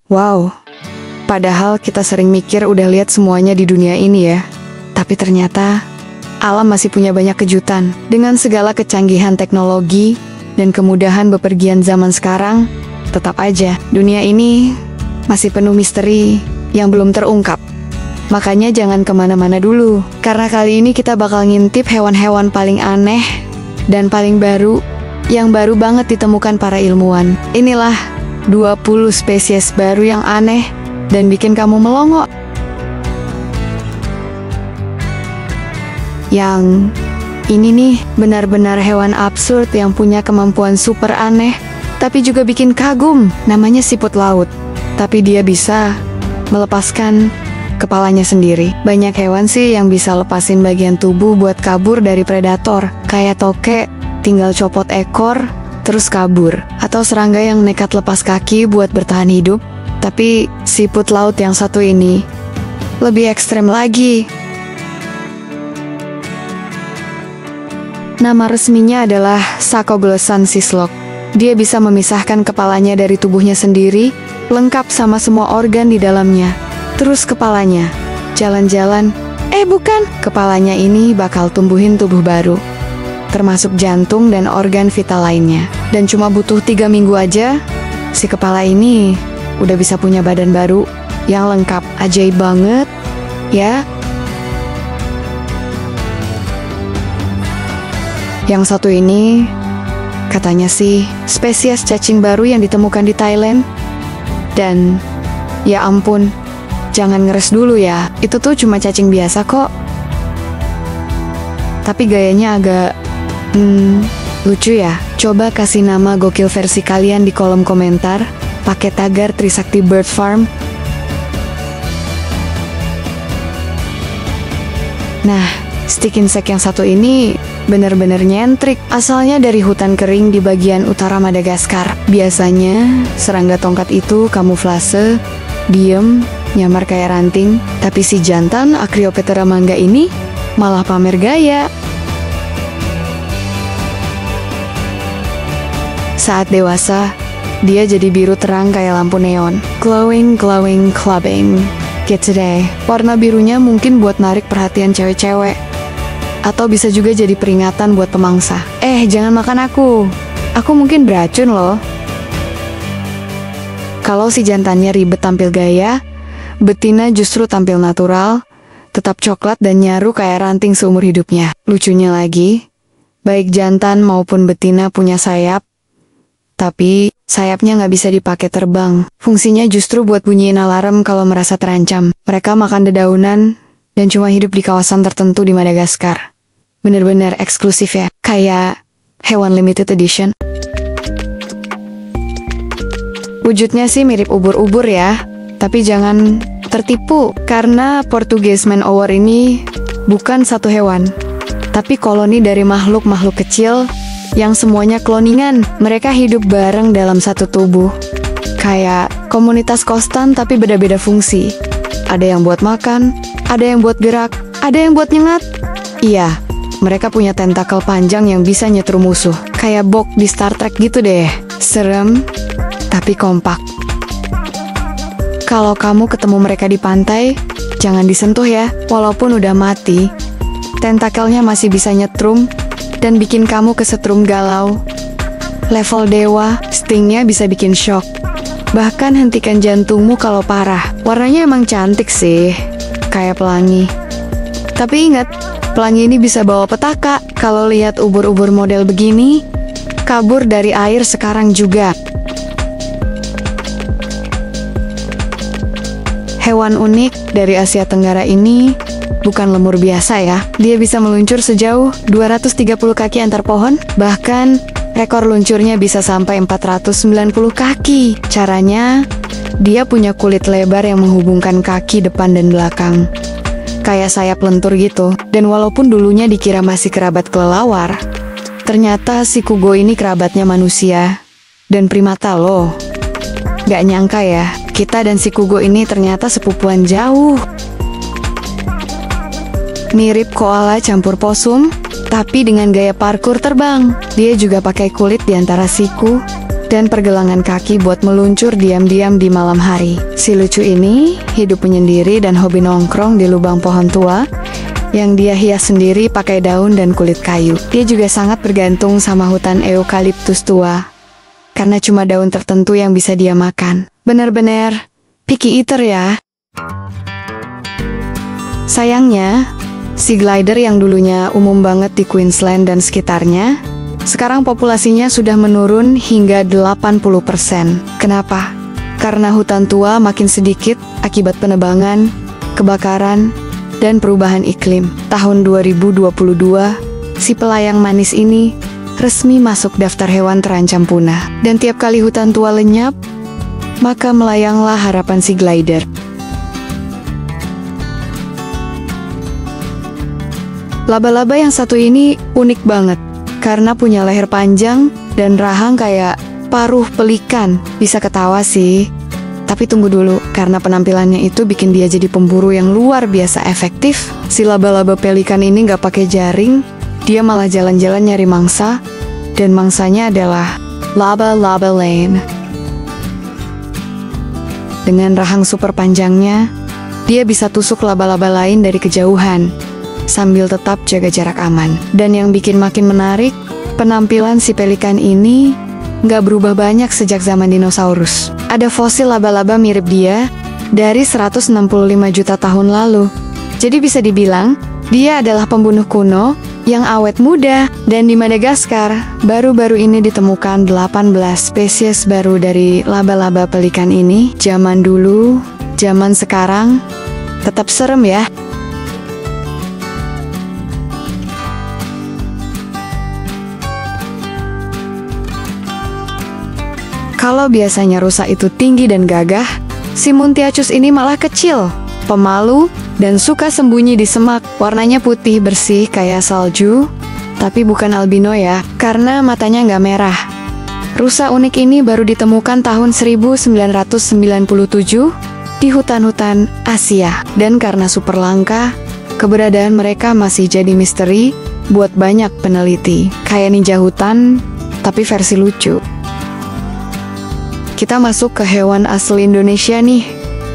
Wow, padahal kita sering mikir udah lihat semuanya di dunia ini ya. Tapi ternyata alam masih punya banyak kejutan. Dengan segala kecanggihan teknologi dan kemudahan bepergian zaman sekarang, tetap aja dunia ini masih penuh misteri yang belum terungkap. Makanya jangan kemana-mana dulu, karena kali ini kita bakal ngintip hewan-hewan paling aneh dan paling baru yang baru banget ditemukan para ilmuwan. Inilah 20 spesies baru yang aneh dan bikin kamu melongo. Yang ini nih benar-benar hewan absurd yang punya kemampuan super aneh, tapi juga bikin kagum. Namanya siput laut. Tapi dia bisa melepaskan kepalanya sendiri. Banyak hewan sih yang bisa lepasin bagian tubuh buat kabur dari predator. Kayak tokek, tinggal copot ekor, terus kabur. Atau serangga yang nekat lepas kaki buat bertahan hidup. Tapi siput laut yang satu ini lebih ekstrem lagi. Nama resminya adalah Sacoglosan sislok. Dia bisa memisahkan kepalanya dari tubuhnya sendiri, lengkap sama semua organ di dalamnya. Terus kepalanya jalan-jalan. Bukan, kepalanya ini bakal tumbuhin tubuh baru, termasuk jantung dan organ vital lainnya. Dan cuma butuh 3 minggu aja, si kepala ini udah bisa punya badan baru yang lengkap. Ajaib banget, ya. Yang satu ini, katanya sih, spesies cacing baru yang ditemukan di Thailand. Dan, ya ampun, jangan ngeres dulu ya, itu tuh cuma cacing biasa kok. Tapi gayanya agak lucu ya. Coba kasih nama gokil versi kalian di kolom komentar, pakai tagar Trisakti Bird Farm. Nah, stick insect yang satu ini bener-bener nyentrik. Asalnya dari hutan kering di bagian utara Madagaskar. Biasanya serangga tongkat itu kamuflase, diem, nyamar kayak ranting. Tapi si jantan Acryoptera mangga ini malah pamer gaya. Saat dewasa, dia jadi biru terang kayak lampu neon. Glowing, glowing, clubbing. Get today. Warna birunya mungkin buat narik perhatian cewek-cewek. Atau bisa juga jadi peringatan buat pemangsa. Jangan makan aku. Aku mungkin beracun loh. Kalau si jantannya ribet tampil gaya, betina justru tampil natural, tetap coklat dan nyaru kayak ranting seumur hidupnya. Lucunya lagi, baik jantan maupun betina punya sayap, tapi sayapnya nggak bisa dipakai terbang. Fungsinya justru buat bunyiin alarm kalau merasa terancam. Mereka makan dedaunan dan cuma hidup di kawasan tertentu di Madagaskar. Bener-bener eksklusif ya, kayak hewan limited edition. Wujudnya sih mirip ubur-ubur ya, tapi jangan tertipu, karena Portuguese Man Owl ini bukan satu hewan, tapi koloni dari makhluk-makhluk kecil yang semuanya kloningan. Mereka hidup bareng dalam satu tubuh. Kayak komunitas kostan tapi beda-beda fungsi. Ada yang buat makan, ada yang buat gerak, ada yang buat nyengat. Iya, mereka punya tentakel panjang yang bisa nyetrum musuh. Kayak Bok di Star Trek gitu deh. Serem, tapi kompak. Kalau kamu ketemu mereka di pantai, jangan disentuh ya. Walaupun udah mati, tentakelnya masih bisa nyetrum dan bikin kamu kesetrum galau. Level dewa, stingnya bisa bikin shock. Bahkan hentikan jantungmu kalau parah. Warnanya emang cantik sih, kayak pelangi. Tapi ingat, pelangi ini bisa bawa petaka. Kalau lihat ubur-ubur model begini, kabur dari air sekarang juga. Hewan unik dari Asia Tenggara ini bukan lemur biasa ya. Dia bisa meluncur sejauh 230 kaki antar pohon. Bahkan, rekor luncurnya bisa sampai 490 kaki. Caranya, dia punya kulit lebar yang menghubungkan kaki depan dan belakang. Kayak sayap lentur gitu. Dan walaupun dulunya dikira masih kerabat kelelawar, ternyata si kugo ini kerabatnya manusia dan primata loh. Gak nyangka ya, kita dan si kugo ini ternyata sepupuan jauh. Mirip koala campur posum, tapi dengan gaya parkur terbang. Dia juga pakai kulit di antara siku dan pergelangan kaki buat meluncur diam-diam di malam hari. Si lucu ini hidup menyendiri dan hobi nongkrong di lubang pohon tua yang dia hias sendiri pakai daun dan kulit kayu. Dia juga sangat bergantung sama hutan eukaliptus tua, karena cuma daun tertentu yang bisa dia makan. Bener-bener picky eater ya. Sayangnya, si glider yang dulunya umum banget di Queensland dan sekitarnya, sekarang populasinya sudah menurun hingga 80%. Kenapa? Karena hutan tua makin sedikit akibat penebangan, kebakaran, dan perubahan iklim. Tahun 2022, si pelayang manis ini resmi masuk daftar hewan terancam punah. Dan tiap kali hutan tua lenyap, maka melayanglah harapan si glider. Laba-laba yang satu ini unik banget, karena punya leher panjang dan rahang kayak paruh pelikan. Bisa ketawa sih, tapi tunggu dulu, karena penampilannya itu bikin dia jadi pemburu yang luar biasa efektif. Si laba-laba pelikan ini gak pakai jaring, dia malah jalan-jalan nyari mangsa, dan mangsanya adalah laba-laba lain. Dengan rahang super panjangnya, dia bisa tusuk laba-laba lain dari kejauhan, sambil tetap jaga jarak aman. Dan yang bikin makin menarik, penampilan si pelikan ini nggak berubah banyak sejak zaman dinosaurus. Ada fosil laba-laba mirip dia dari 165 juta tahun lalu. Jadi bisa dibilang, dia adalah pembunuh kuno yang awet muda. Dan di Madagaskar, baru-baru ini ditemukan 18 spesies baru dari laba-laba pelikan ini. Zaman dulu, zaman sekarang, tetap serem ya. Kalau biasanya rusa itu tinggi dan gagah, si Muntiacus ini malah kecil, pemalu, dan suka sembunyi di semak. Warnanya putih bersih kayak salju, tapi bukan albino ya, karena matanya nggak merah. Rusa unik ini baru ditemukan tahun 1997 di hutan-hutan Asia. Dan karena super langka, keberadaan mereka masih jadi misteri buat banyak peneliti. Kayak ninja hutan, tapi versi lucu. Kita masuk ke hewan asli Indonesia nih.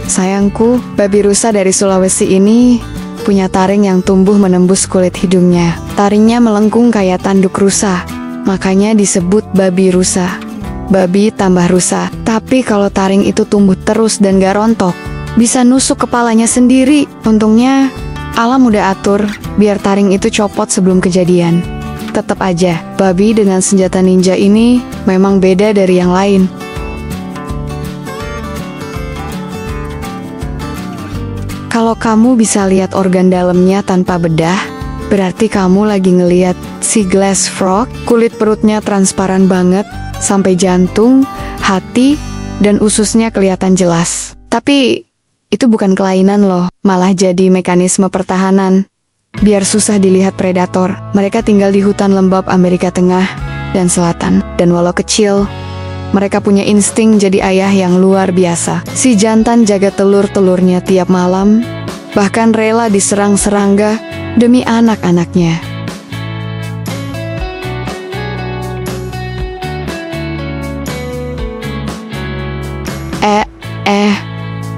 Sayangku, babi rusa dari Sulawesi ini punya taring yang tumbuh menembus kulit hidungnya. Taringnya melengkung kayak tanduk rusa, makanya disebut babi rusa. Babi tambah rusa. Tapi kalau taring itu tumbuh terus dan gak rontok, bisa nusuk kepalanya sendiri. Untungnya, alam udah atur biar taring itu copot sebelum kejadian. Tetap aja, babi dengan senjata ninja ini memang beda dari yang lain. Kalau kamu bisa lihat organ dalamnya tanpa bedah, berarti kamu lagi ngeliat si glass frog. Kulit perutnya transparan banget, sampai jantung, hati, dan ususnya kelihatan jelas. Tapi, itu bukan kelainan loh, malah jadi mekanisme pertahanan. Biar susah dilihat predator, mereka tinggal di hutan lembab Amerika Tengah dan Selatan. Dan walau kecil, mereka punya insting jadi ayah yang luar biasa. Si jantan jaga telur-telurnya tiap malam, bahkan rela diserang serangga demi anak-anaknya.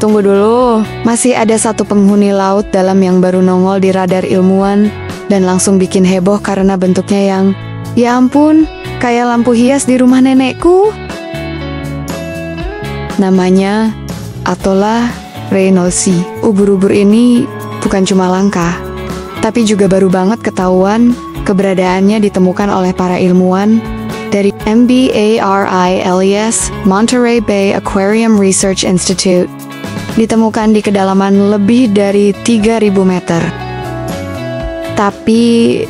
Tunggu dulu. Masih ada satu penghuni laut dalam yang baru nongol di radar ilmuwan dan langsung bikin heboh karena bentuknya yang, ya ampun, kayak lampu hias di rumah nenekku. Namanya Atola reynoldsi. Ubur-ubur ini bukan cuma langka, tapi juga baru banget ketahuan keberadaannya ditemukan oleh para ilmuwan dari MBARI alias Monterey Bay Aquarium Research Institute. Ditemukan di kedalaman lebih dari 3.000 meter. Tapi,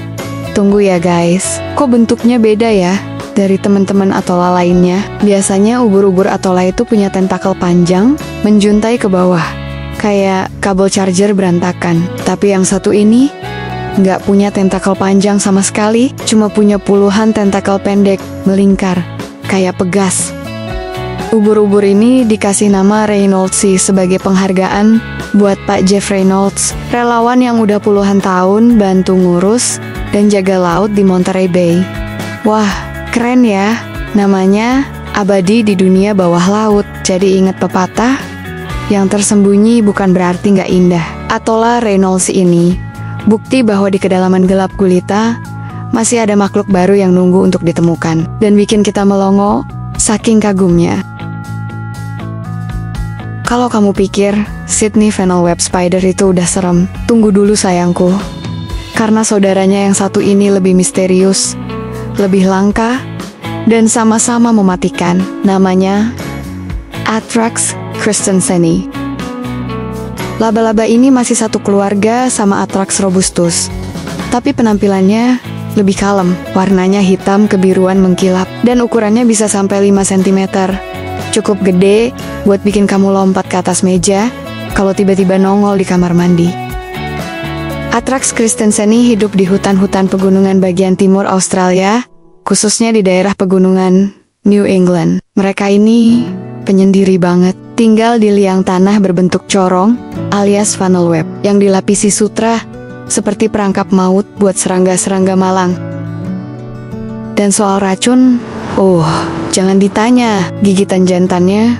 tunggu ya guys, kok bentuknya beda ya dari teman-teman atola lainnya? Biasanya ubur-ubur atola itu punya tentakel panjang, menjuntai ke bawah, kayak kabel charger berantakan. Tapi yang satu ini, nggak punya tentakel panjang sama sekali, cuma punya puluhan tentakel pendek, melingkar, kayak pegas. Ubur-ubur ini dikasih nama Reynoldsi sebagai penghargaan buat Pak Jeff Reynolds, relawan yang udah puluhan tahun bantu ngurus dan jaga laut di Monterey Bay. Wah, keren ya. Namanya abadi di dunia bawah laut. Jadi ingat pepatah, yang tersembunyi bukan berarti nggak indah. Atola Reynolds ini bukti bahwa di kedalaman gelap gulita masih ada makhluk baru yang nunggu untuk ditemukan dan bikin kita melongo saking kagumnya. Kalau kamu pikir Sydney Fennel Web Spider itu udah serem, tunggu dulu sayangku. Karena saudaranya yang satu ini lebih misterius, lebih langka, dan sama-sama mematikan. Namanya Atrax christenseni. Laba-laba ini masih satu keluarga sama Atrax robustus, tapi penampilannya lebih kalem. Warnanya hitam kebiruan mengkilap, dan ukurannya bisa sampai 5 cm. Cukup gede buat bikin kamu lompat ke atas meja kalau tiba-tiba nongol di kamar mandi. Atrax christenseni hidup di hutan-hutan pegunungan bagian timur Australia, khususnya di daerah pegunungan New England. Mereka ini penyendiri banget, tinggal di liang tanah berbentuk corong alias funnel web yang dilapisi sutra seperti perangkap maut buat serangga-serangga malang. Dan soal racun, jangan ditanya, gigitan jantannya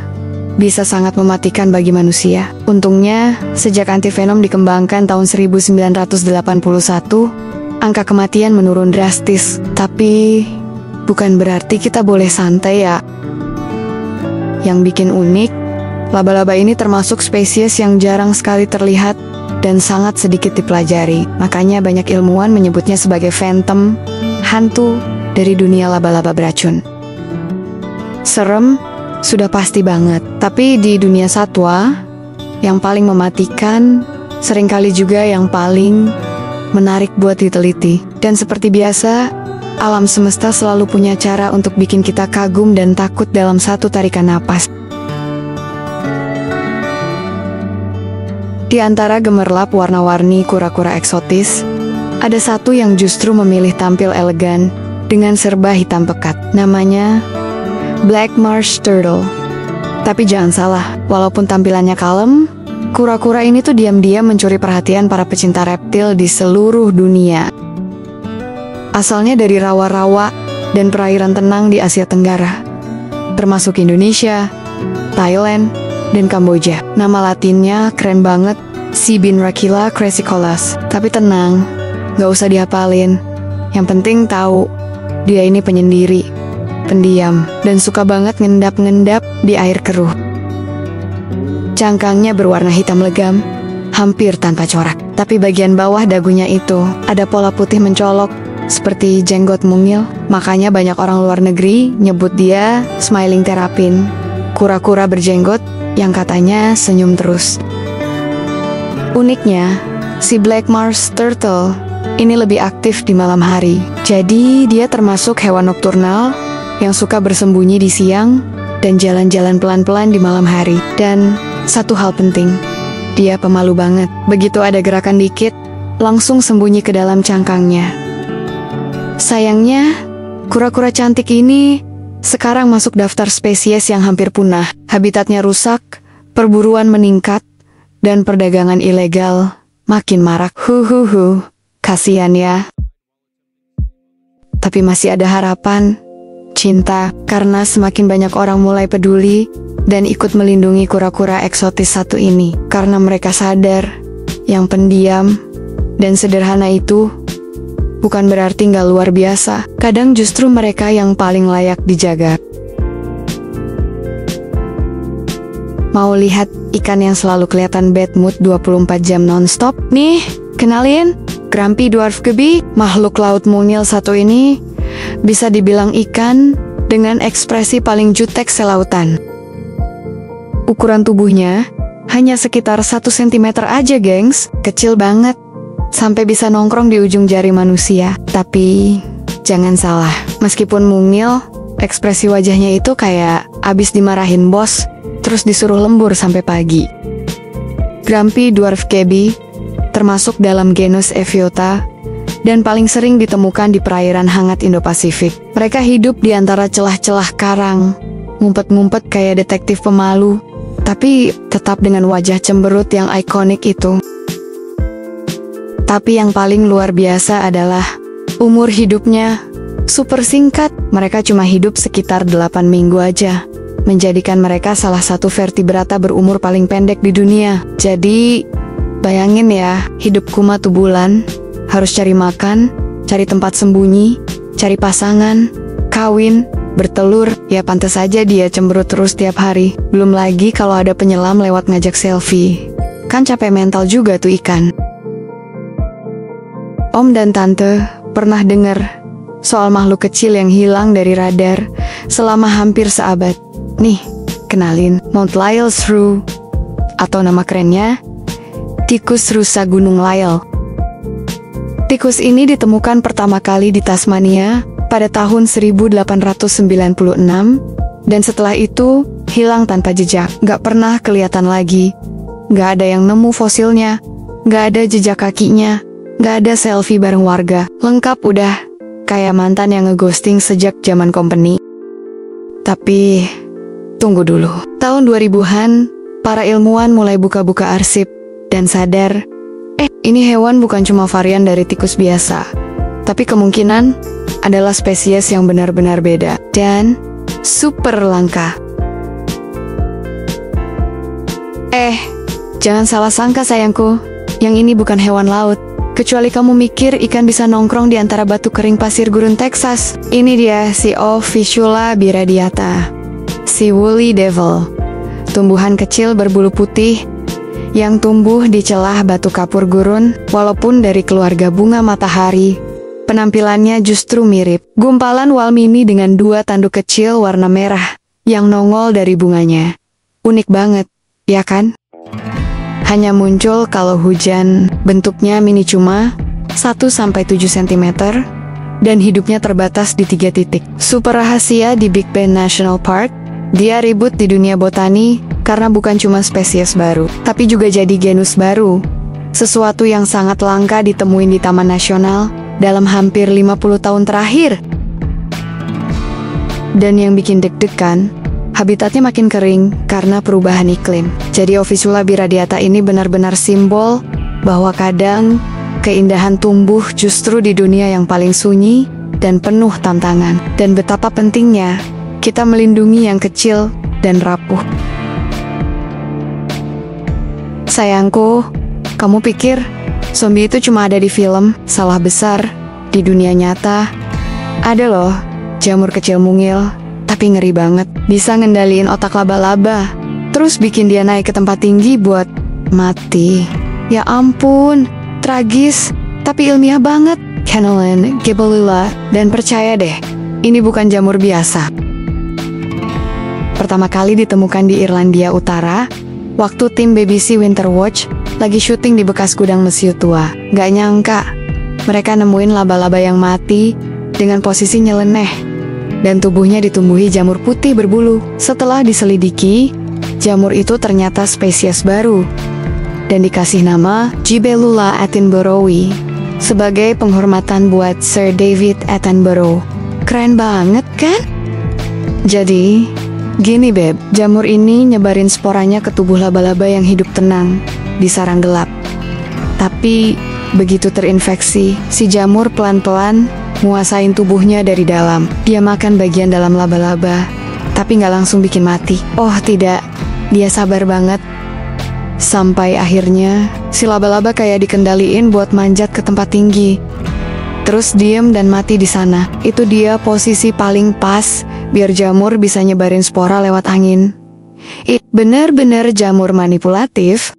bisa sangat mematikan bagi manusia. Untungnya, sejak antivenom dikembangkan tahun 1981, angka kematian menurun drastis. Tapi, bukan berarti kita boleh santai ya. Yang bikin unik, laba-laba ini termasuk spesies yang jarang sekali terlihat dan sangat sedikit dipelajari. Makanya banyak ilmuwan menyebutnya sebagai phantom, hantu dari dunia laba-laba beracun. Serem, sudah pasti banget. Tapi di dunia satwa, yang paling mematikan, seringkali juga yang paling menarik buat diteliti. Dan seperti biasa, alam semesta selalu punya cara untuk bikin kita kagum dan takut dalam satu tarikan napas. Di antara gemerlap warna-warni kura-kura eksotis, ada satu yang justru memilih tampil elegan dengan serba hitam pekat. Namanya Black Marsh Turtle. Tapi jangan salah, walaupun tampilannya kalem, kura-kura ini tuh diam-diam mencuri perhatian para pecinta reptil di seluruh dunia. Asalnya dari rawa-rawa dan perairan tenang di Asia Tenggara, termasuk Indonesia, Thailand, dan Kamboja. Nama latinnya keren banget, Sibinrachyla crassicolus. Tapi tenang, gak usah dihafalin. Yang penting tahu, dia ini penyendiri, pendiam, dan suka banget ngendap-ngendap di air keruh. Cangkangnya berwarna hitam legam, hampir tanpa corak. Tapi bagian bawah dagunya itu ada pola putih mencolok, seperti jenggot mungil. Makanya banyak orang luar negeri nyebut dia smiling terapin, kura-kura berjenggot yang katanya senyum terus. Uniknya, si Black Marsh Turtle ini lebih aktif di malam hari. Jadi dia termasuk hewan nokturnal yang suka bersembunyi di siang dan jalan-jalan pelan-pelan di malam hari. Dan satu hal penting, dia pemalu banget. Begitu ada gerakan dikit, langsung sembunyi ke dalam cangkangnya. Sayangnya, kura-kura cantik ini sekarang masuk daftar spesies yang hampir punah. Habitatnya rusak, perburuan meningkat, dan perdagangan ilegal makin marak. Kasihan ya. Tapi masih ada harapan, cinta, karena semakin banyak orang mulai peduli dan ikut melindungi kura-kura eksotis satu ini. Karena mereka sadar, yang pendiam dan sederhana itu bukan berarti nggak luar biasa. Kadang justru mereka yang paling layak dijaga. Mau lihat ikan yang selalu kelihatan bad mood 24 jam non-stop? Nih, kenalin, Grumpy Dwarf Gebby. Makhluk laut mungil satu ini bisa dibilang ikan dengan ekspresi paling jutek selautan. Ukuran tubuhnya hanya sekitar 1 cm aja, gengs. Kecil banget, sampai bisa nongkrong di ujung jari manusia. Tapi jangan salah, meskipun mungil, ekspresi wajahnya itu kayak abis dimarahin bos, terus disuruh lembur sampai pagi. Grumpy Dwarf Gebby termasuk dalam genus Eviota dan paling sering ditemukan di perairan hangat Indo-Pasifik. Mereka hidup di antara celah-celah karang, ngumpet-ngumpet kayak detektif pemalu, tapi tetap dengan wajah cemberut yang ikonik itu. Tapi yang paling luar biasa adalah umur hidupnya super singkat. Mereka cuma hidup sekitar 8 minggu aja, menjadikan mereka salah satu vertebrata berumur paling pendek di dunia. Jadi, bayangin ya, hidup kumat 2 bulan, harus cari makan, cari tempat sembunyi, cari pasangan, kawin, bertelur. Ya pantas saja dia cemberut terus tiap hari. Belum lagi kalau ada penyelam lewat ngajak selfie. Kan capek mental juga tuh ikan. Om dan Tante pernah dengar soal makhluk kecil yang hilang dari radar selama hampir seabad. Nih, kenalin, Mount Lyell Shrew, atau nama kerennya, tikus rusa Gunung Lyell. Tikus ini ditemukan pertama kali di Tasmania pada tahun 1896, dan setelah itu hilang tanpa jejak. Gak pernah kelihatan lagi. Gak ada yang nemu fosilnya, gak ada jejak kakinya, gak ada selfie bareng warga. Lengkap udah, kayak mantan yang ngeghosting sejak zaman company. Tapi, tunggu dulu. Tahun 2000-an, para ilmuwan mulai buka-buka arsip dan sadar, ini hewan bukan cuma varian dari tikus biasa, tapi kemungkinan adalah spesies yang benar-benar beda dan super langka. Jangan salah sangka sayangku, yang ini bukan hewan laut. Kecuali kamu mikir ikan bisa nongkrong di antara batu kering pasir gurun Texas. Ini dia si Ophicula biradiata, si woolly devil, tumbuhan kecil berbulu putih yang tumbuh di celah batu kapur gurun. Walaupun dari keluarga bunga matahari, penampilannya justru mirip gumpalan walmini dengan 2 tanduk kecil warna merah yang nongol dari bunganya. Unik banget, ya kan? Hanya muncul kalau hujan, bentuknya mini cuma 1-7 cm, dan hidupnya terbatas di 3 titik. Super rahasia di Big Bend National Park, dia ribut di dunia botani karena bukan cuma spesies baru, tapi juga jadi genus baru. Sesuatu yang sangat langka ditemuin di Taman Nasional dalam hampir 50 tahun terakhir. Dan yang bikin deg-degan, habitatnya makin kering karena perubahan iklim. Jadi Ophicula biradiata ini benar-benar simbol bahwa kadang keindahan tumbuh justru di dunia yang paling sunyi dan penuh tantangan. Dan betapa pentingnya kita melindungi yang kecil dan rapuh. Sayangku, kamu pikir zombie itu cuma ada di film? Salah besar. Di dunia nyata ada loh jamur kecil mungil, tapi ngeri banget. Bisa ngendaliin otak laba-laba, terus bikin dia naik ke tempat tinggi buat mati. Ya ampun, tragis, tapi ilmiah banget. Canaline gibellula. Dan percaya deh, ini bukan jamur biasa. Pertama kali ditemukan di Irlandia Utara, waktu tim BBC Winter Watch lagi syuting di bekas gudang mesiu tua. Gak nyangka, mereka nemuin laba-laba yang mati dengan posisi nyeleneh, dan tubuhnya ditumbuhi jamur putih berbulu. Setelah diselidiki, jamur itu ternyata spesies baru, dan dikasih nama Gibellula attenboroughi, sebagai penghormatan buat Sir David Attenborough. Keren banget kan? Jadi, gini beb, jamur ini nyebarin sporanya ke tubuh laba-laba yang hidup tenang di sarang gelap. Tapi, begitu terinfeksi, si jamur pelan-pelan nguasain tubuhnya dari dalam. Dia makan bagian dalam laba-laba, tapi nggak langsung bikin mati. Oh tidak, dia sabar banget. Sampai akhirnya, si laba-laba kayak dikendaliin buat manjat ke tempat tinggi. Terus diem dan mati di sana. Itu dia posisi paling pas, biar jamur bisa nyebarin spora lewat angin. Bener-bener jamur manipulatif.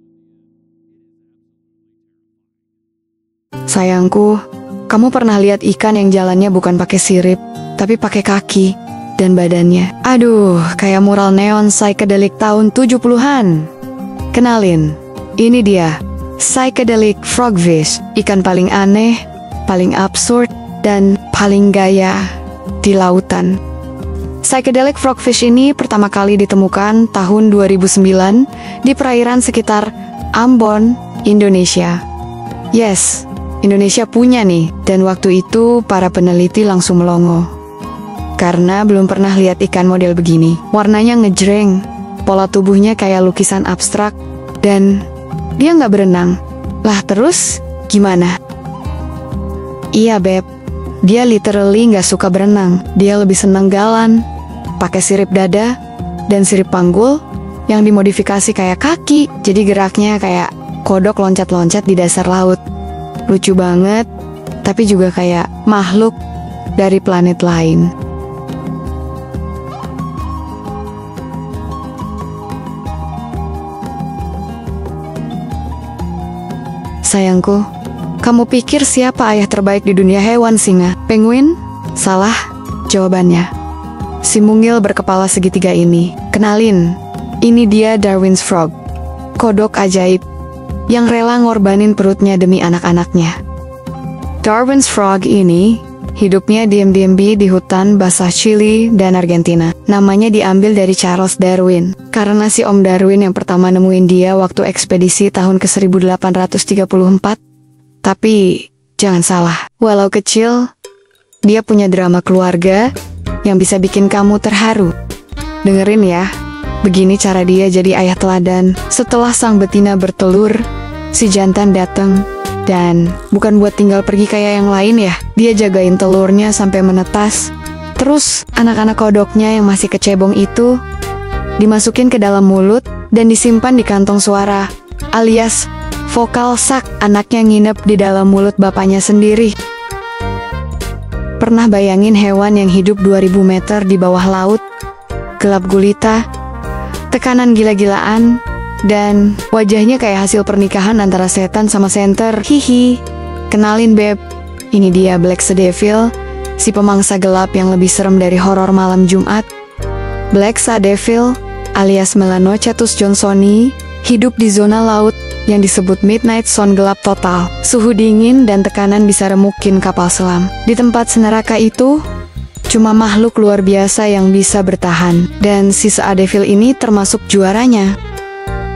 Sayangku, kamu pernah lihat ikan yang jalannya bukan pakai sirip, tapi pakai kaki dan badannya? Aduh, kayak mural neon psychedelic tahun 70-an. Kenalin, ini dia, psychedelic frogfish, ikan paling aneh, paling absurd, dan paling gaya di lautan. Psychedelic frogfish ini pertama kali ditemukan tahun 2009 di perairan sekitar Ambon, Indonesia. Yes, Indonesia punya nih, dan waktu itu para peneliti langsung melongo. Karena belum pernah lihat ikan model begini. Warnanya ngejreng, pola tubuhnya kayak lukisan abstrak, dan dia nggak berenang. Lah terus, gimana? Iya beb, Dia literally nggak suka berenang. Dia lebih senang galan, pakai sirip dada, dan sirip panggul yang dimodifikasi kayak kaki. Jadi geraknya kayak kodok loncat-loncat di dasar laut. Lucu banget, tapi juga kayak makhluk dari planet lain. Sayangku, kamu pikir siapa ayah terbaik di dunia hewan? Singa? Penguin? Salah jawabannya. Si mungil berkepala segitiga ini. Kenalin, ini dia Darwin's Frog, kodok ajaib yang rela ngorbanin perutnya demi anak-anaknya. Darwin's Frog ini hidupnya diam-diam di hutan basah Chili dan Argentina. Namanya diambil dari Charles Darwin, karena si Om Darwin yang pertama nemuin dia waktu ekspedisi tahun ke 1834. Tapi, jangan salah, walau kecil, dia punya drama keluarga yang bisa bikin kamu terharu. Dengerin ya, begini cara dia jadi ayah teladan. Setelah sang betina bertelur, si jantan datang. Dan bukan buat tinggal pergi kayak yang lain ya, dia jagain telurnya sampai menetas. Terus anak-anak kodoknya yang masih kecebong itu dimasukin ke dalam mulut dan disimpan di kantong suara, alias vokal sac. Anaknya nginep di dalam mulut bapaknya sendiri. Pernah bayangin hewan yang hidup 2000 meter di bawah laut, gelap gulita, tekanan gila-gilaan, dan wajahnya kayak hasil pernikahan antara setan sama senter. Hihi. Kenalin beb, ini dia Black Sea-Devil, si pemangsa gelap yang lebih serem dari horor malam Jumat. Black Sea-Devil alias Melanochaetus johnsoni hidup di zona laut yang disebut Midnight Zone, gelap total. Suhu dingin dan tekanan bisa remukin kapal selam. Di tempat seneraka itu, cuma makhluk luar biasa yang bisa bertahan. Dan si Sea-Devil ini termasuk juaranya.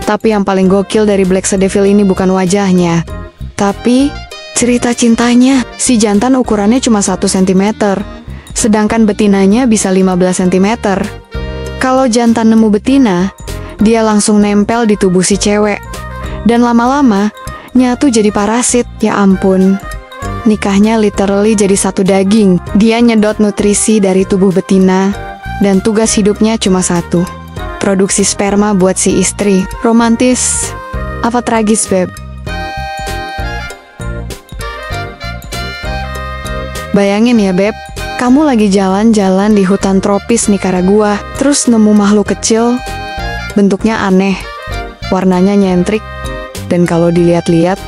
Tapi yang paling gokil dari Black Sea-Devil ini bukan wajahnya, tapi cerita cintanya. Si jantan ukurannya cuma 1 cm, sedangkan betinanya bisa 15 cm. Kalau jantan nemu betina, dia langsung nempel di tubuh si cewek. Dan lama-lama, nyatu jadi parasit. Ya ampun, nikahnya literally jadi satu daging. Dia nyedot nutrisi dari tubuh betina, dan tugas hidupnya cuma satu: produksi sperma buat si istri. Romantis apa tragis, beb? Bayangin ya, beb, kamu lagi jalan-jalan di hutan tropis Nicaragua, terus nemu makhluk kecil, bentuknya aneh, warnanya nyentrik, dan kalau dilihat-lihat,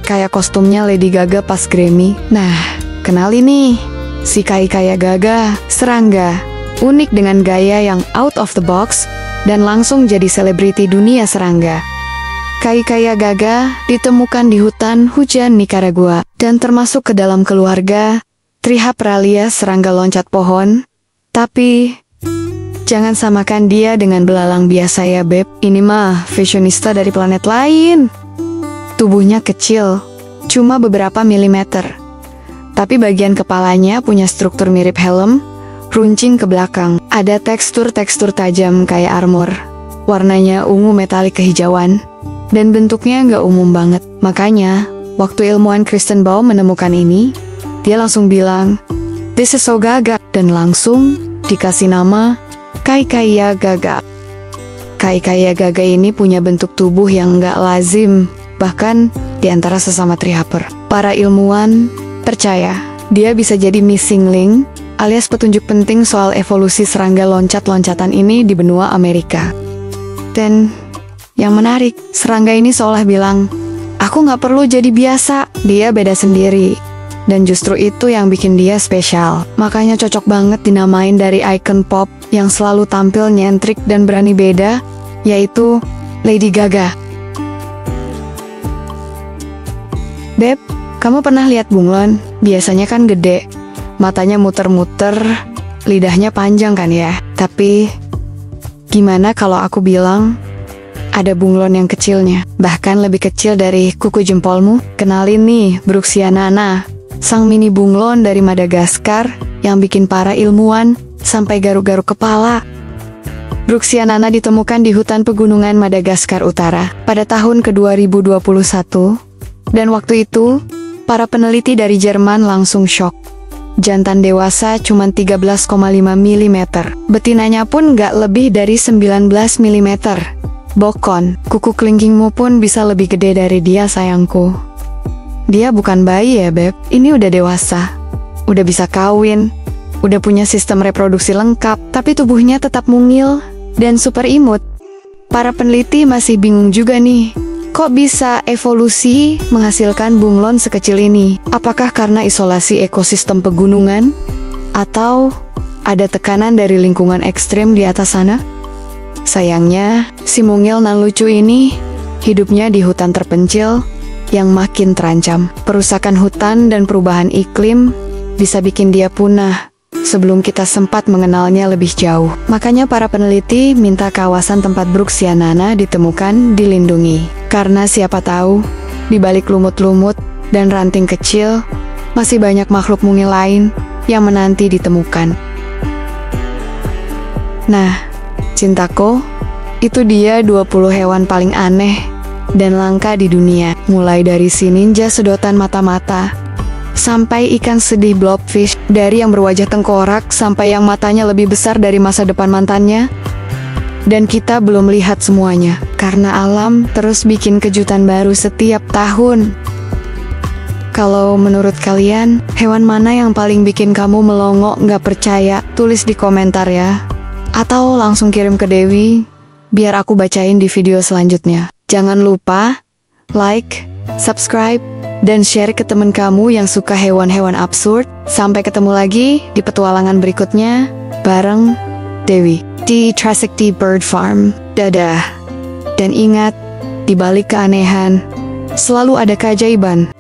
kayak kostumnya Lady Gaga pas Grammy. Nah, kenali nih, si Kai-Kaya Gaga, serangga, unik dengan gaya yang out of the box, dan langsung jadi selebriti dunia serangga. Kai-Kaya Gaga ditemukan di hutan hujan Nicaragua dan termasuk ke dalam keluarga Trihapralia, serangga loncat pohon. Tapi jangan samakan dia dengan belalang biasa ya, beb. Ini mah fashionista dari planet lain. Tubuhnya kecil, cuma beberapa milimeter. Tapi bagian kepalanya punya struktur mirip helm, runcing ke belakang. Ada tekstur-tekstur tajam kayak armor. Warnanya ungu metalik kehijauan. Dan bentuknya nggak umum banget. Makanya, waktu ilmuwan Kristen Baum menemukan ini, dia langsung bilang, "This is so Gaga." Dan langsung dikasih nama Kai-Kaya Gaga. Kai-Kaya Gaga ini punya bentuk tubuh yang nggak lazim, bahkan di antara sesama trihaper. Para ilmuwan percaya dia bisa jadi missing link, alias petunjuk penting soal evolusi serangga loncat-loncatan ini di benua Amerika. Dan yang menarik, serangga ini seolah bilang, "Aku nggak perlu jadi biasa, dia beda sendiri." Dan justru itu yang bikin dia spesial. Makanya cocok banget dinamain dari ikon pop yang selalu tampil nyentrik dan berani beda, yaitu Lady Gaga. Beb, kamu pernah lihat bunglon? Biasanya kan gede, matanya muter-muter, lidahnya panjang kan ya? Tapi, gimana kalau aku bilang ada bunglon yang kecilnya, bahkan lebih kecil dari kuku jempolmu? Kenalin nih, Bruxianana, sang mini bunglon dari Madagaskar yang bikin para ilmuwan sampai garuk-garuk kepala. Bruxianana ditemukan di hutan pegunungan Madagaskar Utara pada tahun ke-2021, dan waktu itu, para peneliti dari Jerman langsung shock. Jantan dewasa cuma 13,5 mm. Betinanya pun nggak lebih dari 19 mm. Bokon, kuku kelingkingmu pun bisa lebih gede dari dia sayangku. Dia bukan bayi ya beb, ini udah dewasa. Udah bisa kawin, udah punya sistem reproduksi lengkap, tapi tubuhnya tetap mungil dan super imut. Para peneliti masih bingung juga nih. Kok bisa evolusi menghasilkan bunglon sekecil ini? Apakah karena isolasi ekosistem pegunungan? Atau ada tekanan dari lingkungan ekstrim di atas sana? Sayangnya, si mungil nan lucu ini hidupnya di hutan terpencil yang makin terancam. Perusakan hutan dan perubahan iklim bisa bikin dia punah sebelum kita sempat mengenalnya lebih jauh. Makanya para peneliti minta kawasan tempat Brooksianana ditemukan dilindungi. Karena siapa tahu, di balik lumut-lumut dan ranting kecil, masih banyak makhluk mungil lain yang menanti ditemukan. Nah, cintaku, itu dia 20 hewan paling aneh dan langka di dunia. Mulai dari si ninja sedotan mata-mata, sampai ikan sedih blobfish, dari yang berwajah tengkorak sampai yang matanya lebih besar dari masa depan mantannya. Dan kita belum lihat semuanya, karena alam terus bikin kejutan baru setiap tahun. Kalau menurut kalian, hewan mana yang paling bikin kamu melongo nggak percaya? Tulis di komentar ya. Atau langsung kirim ke Dewi, biar aku bacain di video selanjutnya. Jangan lupa, like, subscribe, dan share ke temen kamu yang suka hewan-hewan absurd. Sampai ketemu lagi di petualangan berikutnya, bareng Dewi di Trisakti Bird Farm. Dadah. Dan ingat, di balik keanehan, selalu ada keajaiban.